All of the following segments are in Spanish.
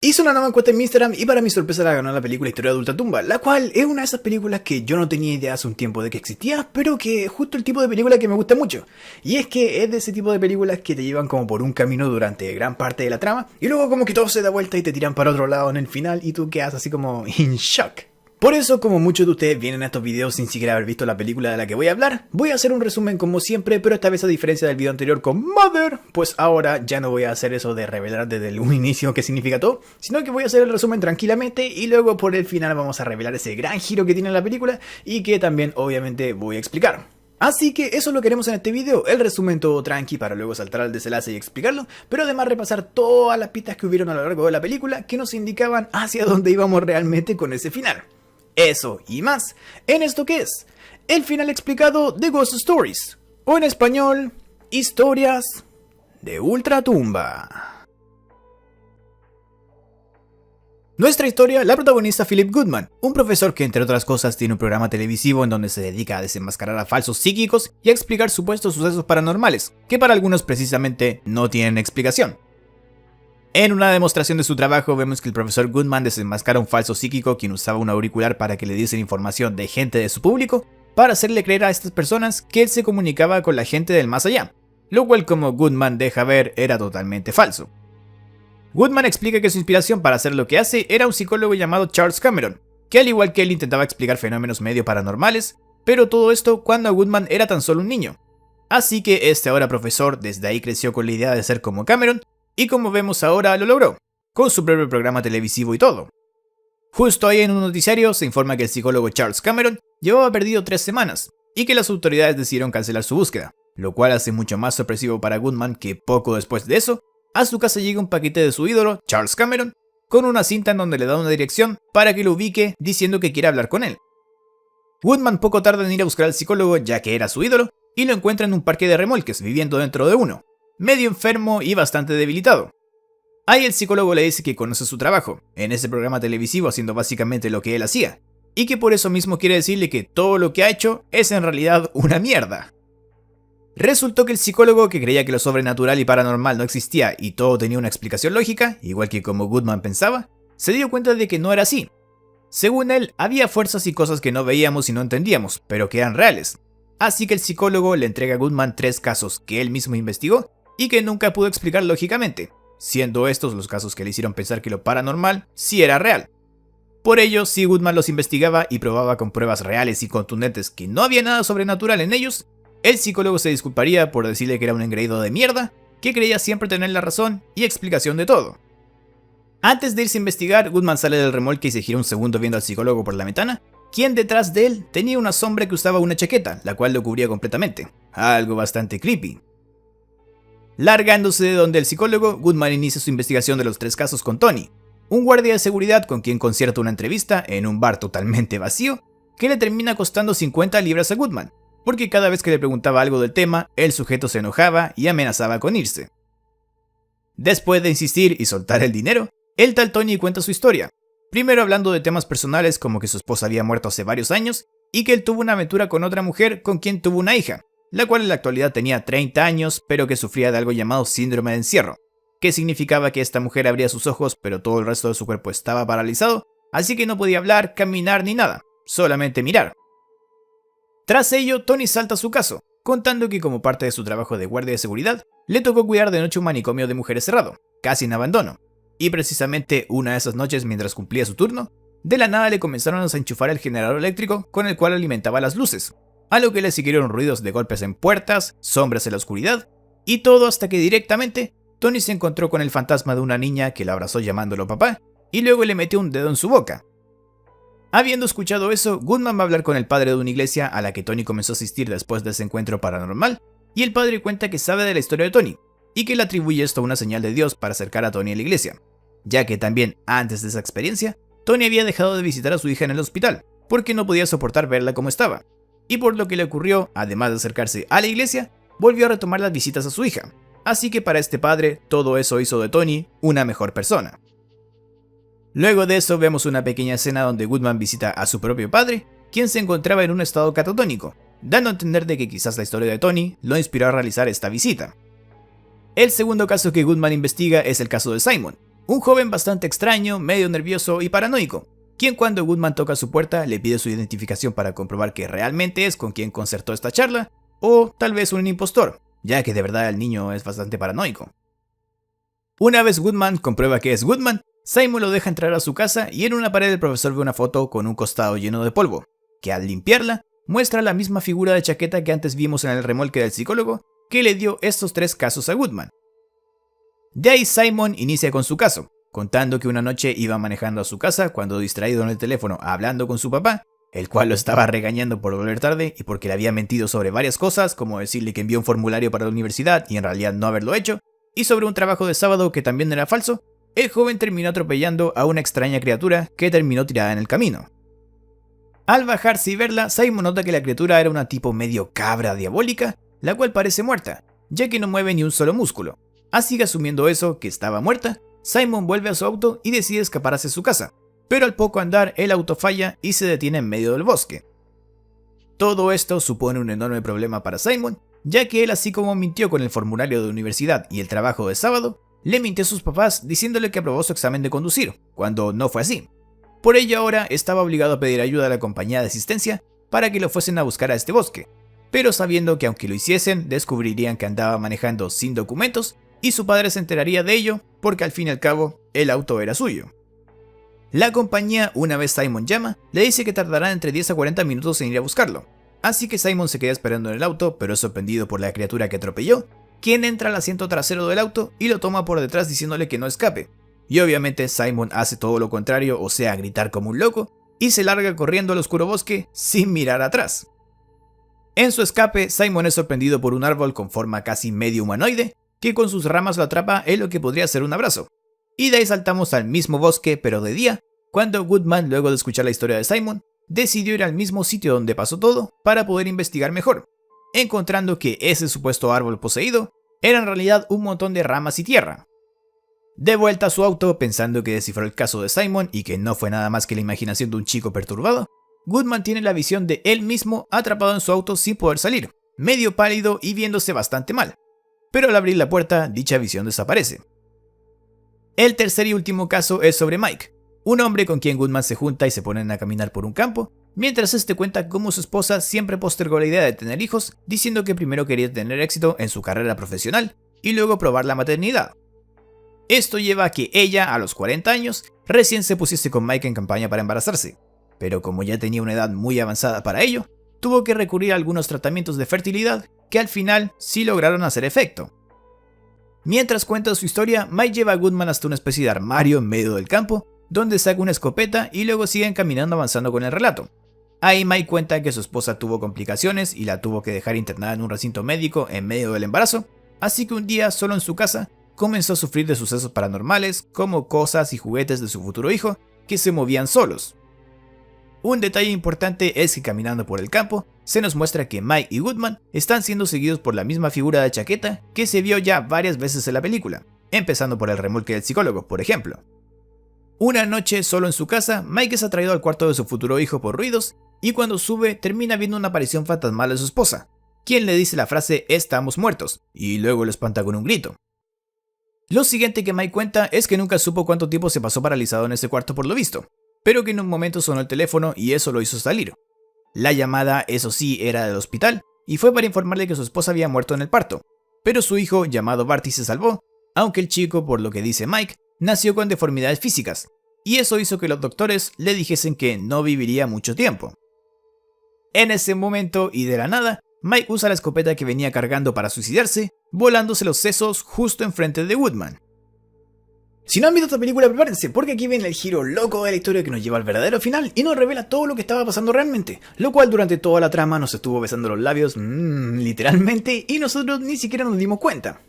Hice una nueva encuesta en mi Instagram y para mi sorpresa la ganó la película Historia de Ultratumba, la cual es una de esas películas que yo no tenía idea hace un tiempo de que existía, pero que es justo el tipo de película que me gusta mucho. Y es que es de ese tipo de películas que te llevan como por un camino durante gran parte de la trama y luego como que todo se da vuelta y te tiran para otro lado en el final y tú quedas así como in shock. Por eso, como muchos de ustedes vienen a estos videos sin siquiera haber visto la película de la que voy a hablar, voy a hacer un resumen como siempre, pero esta vez a diferencia del video anterior con Mother, pues ahora ya no voy a hacer eso de revelar desde un inicio qué significa todo, sino que voy a hacer el resumen tranquilamente y luego por el final vamos a revelar ese gran giro que tiene la película y que también obviamente voy a explicar. Así que eso lo queremos en este video, el resumen todo tranqui para luego saltar al desenlace y explicarlo, pero además repasar todas las pistas que hubieron a lo largo de la película que nos indicaban hacia dónde íbamos realmente con ese final. Eso y más, en esto que es, el final explicado de Ghost Stories, o en español, Historias de Ultratumba. Nuestra historia la protagoniza Philip Goodman, un profesor que entre otras cosas tiene un programa televisivo en donde se dedica a desenmascarar a falsos psíquicos y a explicar supuestos sucesos paranormales, que para algunos precisamente no tienen explicación. En una demostración de su trabajo vemos que el profesor Goodman desenmascara a un falso psíquico quien usaba un auricular para que le diesen información de gente de su público para hacerle creer a estas personas que él se comunicaba con la gente del más allá, lo cual como Goodman deja ver era totalmente falso. Goodman explica que su inspiración para hacer lo que hace era un psicólogo llamado Charles Cameron, que al igual que él intentaba explicar fenómenos medio paranormales, pero todo esto cuando Goodman era tan solo un niño. Así que este ahora profesor desde ahí creció con la idea de ser como Cameron, y como vemos ahora lo logró, con su propio programa televisivo y todo. Justo ahí en un noticiario se informa que el psicólogo Charles Cameron llevaba perdido 3 semanas, y que las autoridades decidieron cancelar su búsqueda, lo cual hace mucho más sorpresivo para Goodman que poco después de eso, a su casa llega un paquete de su ídolo, Charles Cameron, con una cinta en donde le da una dirección para que lo ubique diciendo que quiere hablar con él. Goodman poco tarda en ir a buscar al psicólogo ya que era su ídolo, y lo encuentra en un parque de remolques viviendo dentro de uno, medio enfermo y bastante debilitado. Ahí el psicólogo le dice que conoce su trabajo, en ese programa televisivo haciendo básicamente lo que él hacía, y que por eso mismo quiere decirle que todo lo que ha hecho es en realidad una mierda. Resultó que el psicólogo, que creía que lo sobrenatural y paranormal no existía y todo tenía una explicación lógica, igual que como Goodman pensaba, se dio cuenta de que no era así. Según él, había fuerzas y cosas que no veíamos y no entendíamos, pero que eran reales. Así que el psicólogo le entrega a Goodman 3 casos que él mismo investigó y que nunca pudo explicar lógicamente, siendo estos los casos que le hicieron pensar que lo paranormal sí era real. Por ello, si Goodman los investigaba y probaba con pruebas reales y contundentes que no había nada sobrenatural en ellos, el psicólogo se disculparía por decirle que era un engreído de mierda, que creía siempre tener la razón y explicación de todo. Antes de irse a investigar, Goodman sale del remolque y se gira un segundo viendo al psicólogo por la ventana, quien detrás de él tenía una sombra que usaba una chaqueta, la cual lo cubría completamente, algo bastante creepy. Largándose de donde el psicólogo, Goodman inicia su investigación de los 3 casos con Tony, un guardia de seguridad con quien concierta una entrevista en un bar totalmente vacío, que le termina costando 50 libras a Goodman, porque cada vez que le preguntaba algo del tema, el sujeto se enojaba y amenazaba con irse. Después de insistir y soltar el dinero, el tal Tony cuenta su historia, primero hablando de temas personales como que su esposa había muerto hace varios años y que él tuvo una aventura con otra mujer con quien tuvo una hija, la cual en la actualidad tenía 30 años pero que sufría de algo llamado síndrome de encierro, que significaba que esta mujer abría sus ojos pero todo el resto de su cuerpo estaba paralizado, así que no podía hablar, caminar ni nada, solamente mirar. Tras ello, Tony salta su caso, contando que como parte de su trabajo de guardia de seguridad, le tocó cuidar de noche un manicomio de mujeres cerrado, casi en abandono, y precisamente una de esas noches mientras cumplía su turno, de la nada le comenzaron a desenchufar el generador eléctrico con el cual alimentaba las luces, a lo que le siguieron ruidos de golpes en puertas, sombras en la oscuridad, y todo hasta que directamente Tony se encontró con el fantasma de una niña que la abrazó llamándolo papá, y luego le metió un dedo en su boca. Habiendo escuchado eso, Goodman va a hablar con el padre de una iglesia a la que Tony comenzó a asistir después de ese encuentro paranormal, y el padre cuenta que sabe de la historia de Tony, y que le atribuye esto a una señal de Dios para acercar a Tony a la iglesia, ya que también antes de esa experiencia, Tony había dejado de visitar a su hija en el hospital, porque no podía soportar verla como estaba, y por lo que le ocurrió, además de acercarse a la iglesia, volvió a retomar las visitas a su hija, así que para este padre, todo eso hizo de Tony una mejor persona. Luego de eso vemos una pequeña escena donde Goodman visita a su propio padre, quien se encontraba en un estado catatónico, dando a entender de que quizás la historia de Tony lo inspiró a realizar esta visita. El segundo caso que Goodman investiga es el caso de Simon, un joven bastante extraño, medio nervioso y paranoico, quien cuando Goodman toca su puerta le pide su identificación para comprobar que realmente es con quien concertó esta charla, o tal vez un impostor, ya que de verdad el niño es bastante paranoico. Una vez Goodman comprueba que es Goodman, Simon lo deja entrar a su casa y en una pared el profesor ve una foto con un costado lleno de polvo, que al limpiarla muestra la misma figura de chaqueta que antes vimos en el remolque del psicólogo que le dio estos 3 casos a Goodman. De ahí Simon inicia con su caso, contando que una noche iba manejando a su casa cuando distraído en el teléfono hablando con su papá, el cual lo estaba regañando por volver tarde y porque le había mentido sobre varias cosas, como decirle que envió un formulario para la universidad y en realidad no haberlo hecho, y sobre un trabajo de sábado que también era falso. El joven terminó atropellando a una extraña criatura que terminó tirada en el camino. Al bajarse y verla, Simon nota que la criatura era una tipo medio cabra diabólica, la cual parece muerta, ya que no mueve ni un solo músculo. Así que asumiendo eso, que estaba muerta, Simon vuelve a su auto y decide escapar hacia su casa, pero al poco andar el auto falla y se detiene en medio del bosque. Todo esto supone un enorme problema para Simon, ya que él, así como mintió con el formulario de universidad y el trabajo de sábado, le mintió a sus papás diciéndole que aprobó su examen de conducir, cuando no fue así. Por ello ahora estaba obligado a pedir ayuda a la compañía de asistencia para que lo fuesen a buscar a este bosque, pero sabiendo que aunque lo hiciesen, descubrirían que andaba manejando sin documentos y su padre se enteraría de ello porque al fin y al cabo el auto era suyo. La compañía, una vez Simon llama, le dice que tardará entre 10 a 40 minutos en ir a buscarlo, así que Simon se queda esperando en el auto, pero es sorprendido por la criatura que atropelló, quien entra al asiento trasero del auto y lo toma por detrás diciéndole que no escape. Y obviamente Simon hace todo lo contrario, o sea, gritar como un loco, y se larga corriendo al oscuro bosque sin mirar atrás. En su escape, Simon es sorprendido por un árbol con forma casi medio humanoide, que con sus ramas lo atrapa en lo que podría ser un abrazo. Y de ahí saltamos al mismo bosque, pero de día, cuando Goodman, luego de escuchar la historia de Simon, decidió ir al mismo sitio donde pasó todo para poder investigar mejor, encontrando que ese supuesto árbol poseído era en realidad un montón de ramas y tierra. De vuelta a su auto, pensando que descifró el caso de Simon y que no fue nada más que la imaginación de un chico perturbado, Goodman tiene la visión de él mismo atrapado en su auto sin poder salir, medio pálido y viéndose bastante mal. Pero al abrir la puerta, dicha visión desaparece. El tercer y último caso es sobre Mike, un hombre con quien Goodman se junta y se ponen a caminar por un campo, mientras este cuenta cómo su esposa siempre postergó la idea de tener hijos, diciendo que primero quería tener éxito en su carrera profesional y luego probar la maternidad. Esto lleva a que ella, a los 40 años, recién se pusiese con Mike en campaña para embarazarse, pero como ya tenía una edad muy avanzada para ello, tuvo que recurrir a algunos tratamientos de fertilidad que al final sí lograron hacer efecto. Mientras cuenta su historia, Mike lleva a Goodman hasta una especie de armario en medio del campo, donde saca una escopeta y luego siguen caminando avanzando con el relato. Ahí Mike cuenta que su esposa tuvo complicaciones y la tuvo que dejar internada en un recinto médico en medio del embarazo, así que un día, solo en su casa, comenzó a sufrir de sucesos paranormales, como cosas y juguetes de su futuro hijo que se movían solos. Un detalle importante es que caminando por el campo, se nos muestra que Mike y Goodman están siendo seguidos por la misma figura de chaqueta que se vio ya varias veces en la película, empezando por el remolque del psicólogo, por ejemplo. Una noche, solo en su casa, Mike es atraído al cuarto de su futuro hijo por ruidos, y cuando sube termina viendo una aparición fantasmal de su esposa, quien le dice la frase "estamos muertos", y luego lo espanta con un grito. Lo siguiente que Mike cuenta es que nunca supo cuánto tiempo se pasó paralizado en ese cuarto por lo visto, pero que en un momento sonó el teléfono y eso lo hizo salir. La llamada, eso sí, era del hospital, y fue para informarle que su esposa había muerto en el parto, pero su hijo, llamado Barty, se salvó, aunque el chico, por lo que dice Mike, nació con deformidades físicas, y eso hizo que los doctores le dijesen que no viviría mucho tiempo. En ese momento, y de la nada, Mike usa la escopeta que venía cargando para suicidarse, volándose los sesos justo enfrente de Goodman. Si no han visto esta película, prepárense, porque aquí viene el giro loco de la historia que nos lleva al verdadero final y nos revela todo lo que estaba pasando realmente, lo cual durante toda la trama nos estuvo besando los labios, literalmente, y nosotros ni siquiera nos dimos cuenta.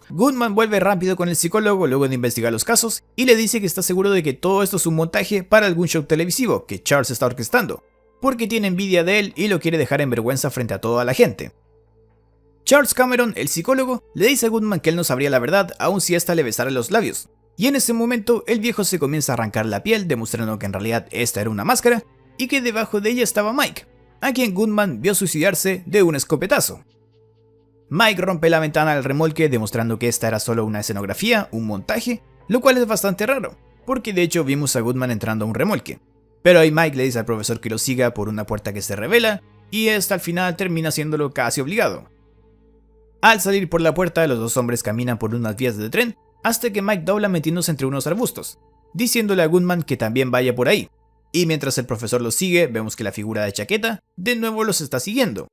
Goodman vuelve rápido con el psicólogo luego de investigar los casos y le dice que está seguro de que todo esto es un montaje para algún show televisivo que Charles está orquestando, porque tiene envidia de él y lo quiere dejar en vergüenza frente a toda la gente. Charles Cameron, el psicólogo, le dice a Goodman que él no sabría la verdad aun si ésta le besara los labios, y en ese momento el viejo se comienza a arrancar la piel demostrando que en realidad esta era una máscara y que debajo de ella estaba Mike, a quien Goodman vio suicidarse de un escopetazo. Mike rompe la ventana del remolque demostrando que esta era solo una escenografía, un montaje, lo cual es bastante raro, porque de hecho vimos a Goodman entrando a un remolque. Pero ahí Mike le dice al profesor que lo siga por una puerta que se revela, y esta al final termina haciéndolo casi obligado. Al salir por la puerta, los dos hombres caminan por unas vías de tren, hasta que Mike dobla metiéndose entre unos arbustos, diciéndole a Goodman que también vaya por ahí. Y mientras el profesor los sigue, vemos que la figura de Chaqueta de nuevo los está siguiendo.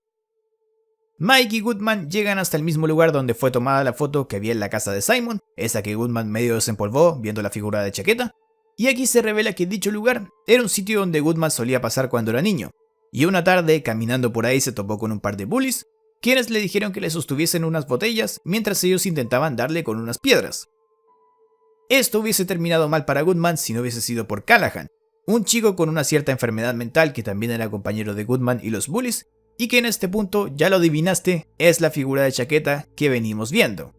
Mike y Goodman llegan hasta el mismo lugar donde fue tomada la foto que había en la casa de Simon, esa que Goodman medio desempolvó viendo la figura de Chaqueta, y aquí se revela que dicho lugar era un sitio donde Goodman solía pasar cuando era niño, y una tarde caminando por ahí se topó con un par de bullies, quienes le dijeron que le sostuviesen unas botellas mientras ellos intentaban darle con unas piedras. Esto hubiese terminado mal para Goodman si no hubiese sido por Callahan, un chico con una cierta enfermedad mental que también era compañero de Goodman y los bullies, y que en este punto, ya lo adivinaste, es la figura de Chaqueta que venimos viendo.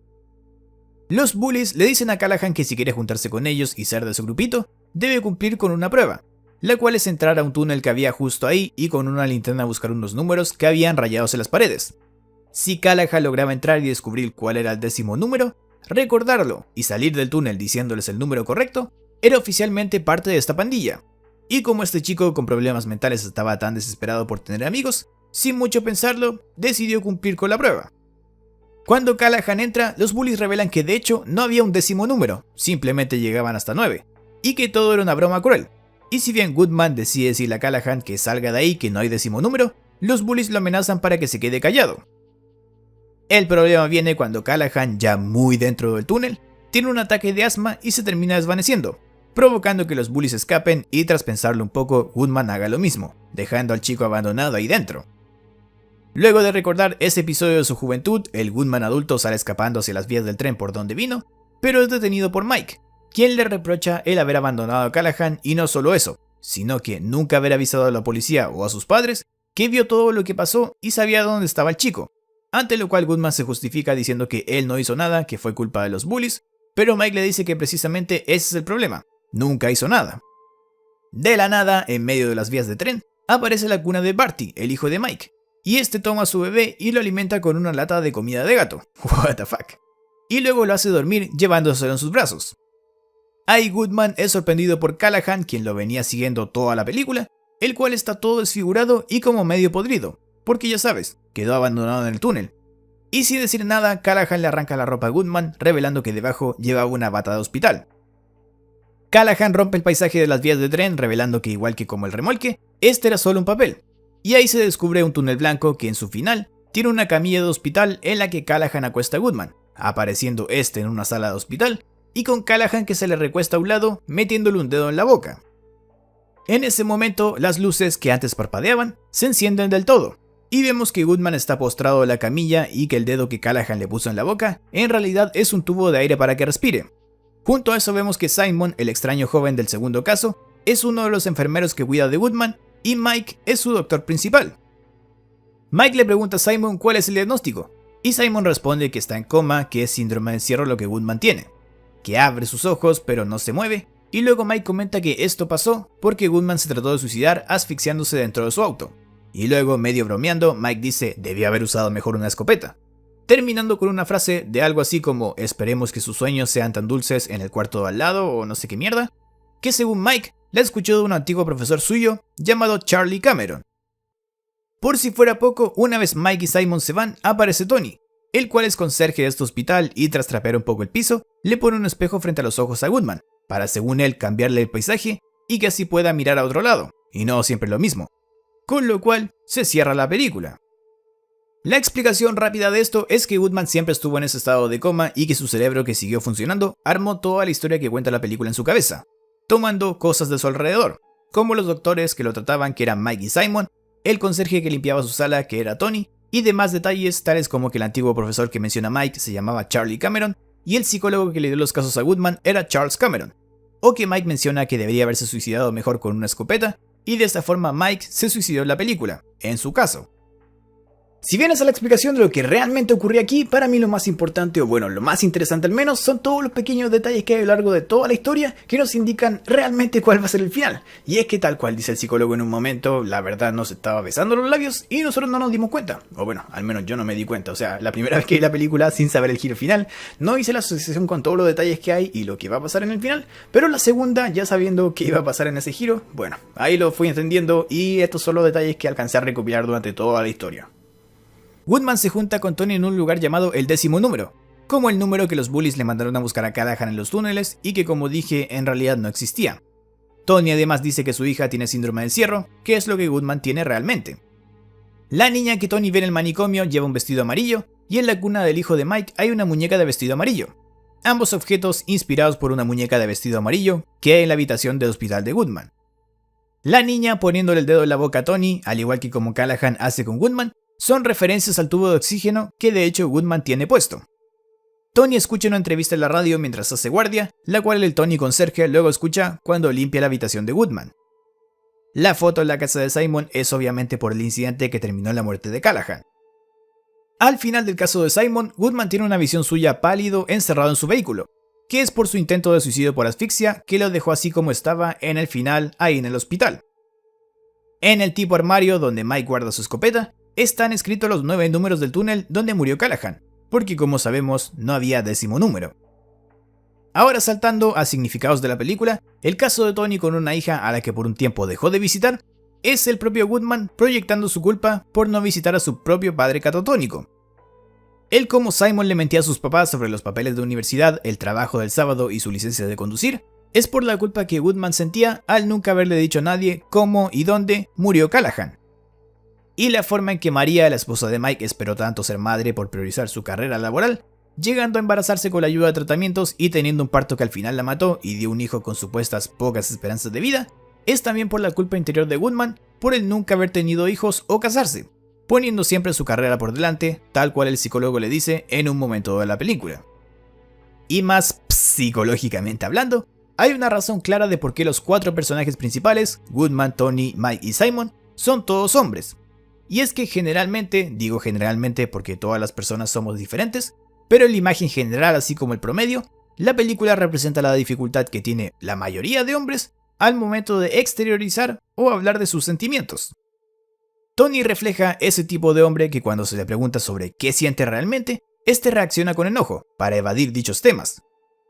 Los bullies le dicen a Callahan que si quiere juntarse con ellos y ser de su grupito, debe cumplir con una prueba, la cual es entrar a un túnel que había justo ahí y con una linterna buscar unos números que habían rayados en las paredes. Si Callahan lograba entrar y descubrir cuál era el 10º número, recordarlo y salir del túnel diciéndoles el número correcto, era oficialmente parte de esta pandilla. Y como este chico con problemas mentales estaba tan desesperado por tener amigos, sin mucho pensarlo, decidió cumplir con la prueba. Cuando Callahan entra, los bullies revelan que de hecho no había un 10º número, simplemente llegaban hasta 9, y que todo era una broma cruel. Y si bien Goodman decide decirle a Callahan que salga de ahí, que no hay 10º número, los bullies lo amenazan para que se quede callado. El problema viene cuando Callahan, ya muy dentro del túnel, tiene un ataque de asma y se termina desvaneciendo, provocando que los bullies escapen y tras pensarlo un poco, Goodman haga lo mismo, dejando al chico abandonado ahí dentro. Luego de recordar ese episodio de su juventud, el Goodman adulto sale escapando hacia las vías del tren por donde vino, pero es detenido por Mike, quien le reprocha el haber abandonado a Callahan y no solo eso, sino que nunca haber avisado a la policía o a sus padres que vio todo lo que pasó y sabía dónde estaba el chico, ante lo cual Goodman se justifica diciendo que él no hizo nada, que fue culpa de los bullies, pero Mike le dice que precisamente ese es el problema, nunca hizo nada. De la nada, en medio de las vías de tren, aparece la cuna de Barty, el hijo de Mike, y este toma a su bebé y lo alimenta con una lata de comida de gato, what the fuck, y luego lo hace dormir llevándoselo en sus brazos. Ahí Goodman es sorprendido por Callahan, quien lo venía siguiendo toda la película, el cual está todo desfigurado y como medio podrido, porque ya sabes, quedó abandonado en el túnel. Y sin decir nada, Callahan le arranca la ropa a Goodman, revelando que debajo llevaba una bata de hospital. Callahan rompe el paisaje de las vías de tren, revelando que igual que como el remolque, este era solo un papel. Y ahí se descubre un túnel blanco que en su final tiene una camilla de hospital en la que Callahan acuesta a Goodman, apareciendo este en una sala de hospital, y con Callahan que se le recuesta a un lado, metiéndole un dedo en la boca. En ese momento, las luces que antes parpadeaban se encienden del todo, y vemos que Goodman está postrado en la camilla y que el dedo que Callahan le puso en la boca en realidad es un tubo de aire para que respire. Junto a eso vemos que Simon, el extraño joven del segundo caso, es uno de los enfermeros que cuida de Goodman y Mike es su doctor principal. Mike le pregunta a Simon cuál es el diagnóstico y Simon responde que está en coma, que es síndrome de encierro lo que Goodman tiene, que abre sus ojos pero no se mueve, y luego Mike comenta que esto pasó porque Goodman se trató de suicidar asfixiándose dentro de su auto. Y luego, medio bromeando, Mike dice debió haber usado mejor una escopeta, terminando con una frase de algo así como esperemos que sus sueños sean tan dulces en el cuarto de al lado o no sé qué mierda, que según Mike la escuchó de un antiguo profesor suyo llamado Charlie Cameron. Por si fuera poco, una vez Mike y Simon se van, aparece Tony, el cual es conserje de este hospital y tras trapear un poco el piso, le pone un espejo frente a los ojos a Goodman, para según él cambiarle el paisaje y que así pueda mirar a otro lado, y no siempre lo mismo. Con lo cual, se cierra la película. La explicación rápida de esto es que Goodman siempre estuvo en ese estado de coma y que su cerebro que siguió funcionando armó toda la historia que cuenta la película en su cabeza, tomando cosas de su alrededor, como los doctores que lo trataban que eran Mike y Simon, el conserje que limpiaba su sala que era Tony, y demás detalles tales como que el antiguo profesor que menciona Mike se llamaba Charlie Cameron y el psicólogo que le dio los casos a Goodman era Charles Cameron, o que Mike menciona que debería haberse suicidado mejor con una escopeta, y de esta forma Mike se suicidó en la película, en su caso. Si bien esa es la explicación de lo que realmente ocurrió aquí, para mí lo más importante, o bueno, lo más interesante al menos, son todos los pequeños detalles que hay a lo largo de toda la historia que nos indican realmente cuál va a ser el final. Y es que tal cual dice el psicólogo en un momento, la verdad no se estaba besando los labios y nosotros no nos dimos cuenta. O bueno, al menos yo no me di cuenta. O sea, la primera vez que vi la película sin saber el giro final, no hice la asociación con todos los detalles que hay y lo que va a pasar en el final. Pero la segunda, ya sabiendo qué iba a pasar en ese giro, bueno, ahí lo fui entendiendo y estos son los detalles que alcancé a recopilar durante toda la historia. Goodman se junta con Tony en un lugar llamado el 10º número, como el número que los bullies le mandaron a buscar a Callahan en los túneles y que, como dije, en realidad no existía. Tony además dice que su hija tiene síndrome de encierro, que es lo que Goodman tiene realmente. La niña que Tony ve en el manicomio lleva un vestido amarillo y en la cuna del hijo de Mike hay una muñeca de vestido amarillo. Ambos objetos inspirados por una muñeca de vestido amarillo que hay en la habitación del hospital de Goodman. La niña poniéndole el dedo en la boca a Tony, al igual que como Callahan hace con Goodman, son referencias al tubo de oxígeno que de hecho Goodman tiene puesto. Tony escucha una entrevista en la radio mientras hace guardia, la cual el Tony conserje luego escucha cuando limpia la habitación de Goodman. La foto en la casa de Simon es obviamente por el incidente que terminó en la muerte de Callahan. Al final del caso de Simon, Goodman tiene una visión suya pálido encerrado en su vehículo, que es por su intento de suicidio por asfixia que lo dejó así como estaba en el final ahí en el hospital. En el tipo armario donde Mike guarda su escopeta, están escritos los 9 números del túnel donde murió Callahan, porque como sabemos no había 10º número. Ahora saltando a significados de la película, el caso de Tony con una hija a la que por un tiempo dejó de visitar, es el propio Goodman proyectando su culpa por no visitar a su propio padre catatónico. Él, como Simon le mentía a sus papás sobre los papeles de universidad, el trabajo del sábado y su licencia de conducir, es por la culpa que Goodman sentía al nunca haberle dicho a nadie cómo y dónde murió Callahan. Y la forma en que María, la esposa de Mike, esperó tanto ser madre por priorizar su carrera laboral, llegando a embarazarse con la ayuda de tratamientos y teniendo un parto que al final la mató y dio un hijo con supuestas pocas esperanzas de vida, es también por la culpa interior de Goodman por el nunca haber tenido hijos o casarse, poniendo siempre su carrera por delante, tal cual el psicólogo le dice en un momento de la película. Y más psicológicamente hablando, hay una razón clara de por qué los 4 personajes principales, Goodman, Tony, Mike y Simon, son todos hombres. Y es que generalmente, digo generalmente porque todas las personas somos diferentes, pero en la imagen general así como el promedio, la película representa la dificultad que tiene la mayoría de hombres al momento de exteriorizar o hablar de sus sentimientos. Tony refleja ese tipo de hombre que cuando se le pregunta sobre qué siente realmente, este reacciona con enojo para evadir dichos temas.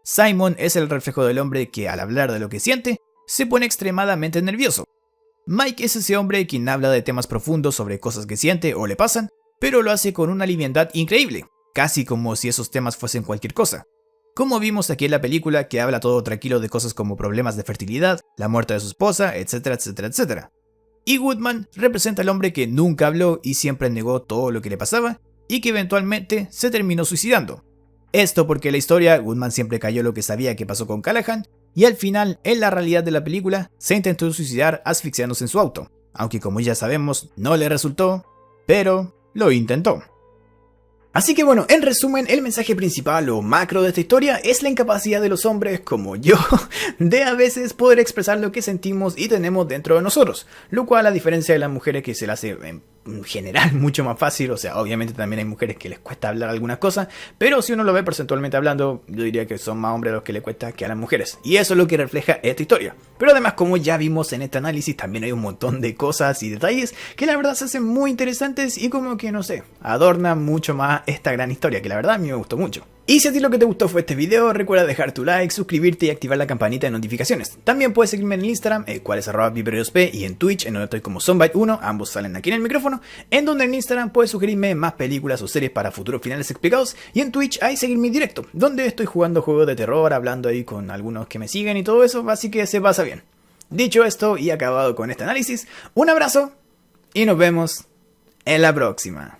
Simon es el reflejo del hombre que al hablar de lo que siente, se pone extremadamente nervioso. Mike es ese hombre quien habla de temas profundos sobre cosas que siente o le pasan, pero lo hace con una liviandad increíble, casi como si esos temas fuesen cualquier cosa. Como vimos aquí en la película que habla todo tranquilo de cosas como problemas de fertilidad, la muerte de su esposa, etcétera, etcétera, etcétera. Y Goodman representa al hombre que nunca habló y siempre negó todo lo que le pasaba, y que eventualmente se terminó suicidando. Esto porque en la historia Goodman siempre cayó lo que sabía que pasó con Callahan, y al final, en la realidad de la película, se intentó suicidar asfixiándose en su auto, aunque como ya sabemos no le resultó, pero lo intentó. Así que bueno, en resumen, el mensaje principal o macro de esta historia es la incapacidad de los hombres, como yo, de a veces poder expresar lo que sentimos y tenemos dentro de nosotros, lo cual a diferencia de las mujeres que se le hace en general mucho más fácil, o sea, obviamente también hay mujeres que les cuesta hablar algunas cosas, pero si uno lo ve porcentualmente hablando, yo diría que son más hombres los que les cuesta que a las mujeres, y eso es lo que refleja esta historia. Pero además, como ya vimos en este análisis, también hay un montón de cosas y detalles que la verdad se hacen muy interesantes y como que, no sé, adornan mucho más esta gran historia, que la verdad a mí me gustó mucho. Y si a ti lo que te gustó fue este video, recuerda dejar tu like, suscribirte y activar la campanita de notificaciones. También puedes seguirme en Instagram, el cual es @viperosp, y en Twitch, en donde estoy como Zombite1, ambos salen aquí en el micrófono, en donde en Instagram puedes sugerirme más películas o series para futuros finales explicados, y en Twitch hay seguirme en directo, donde estoy jugando juegos de terror, hablando ahí con algunos que me siguen y todo eso, así que se pasa bien. Dicho esto y acabado con este análisis, un abrazo y nos vemos en la próxima.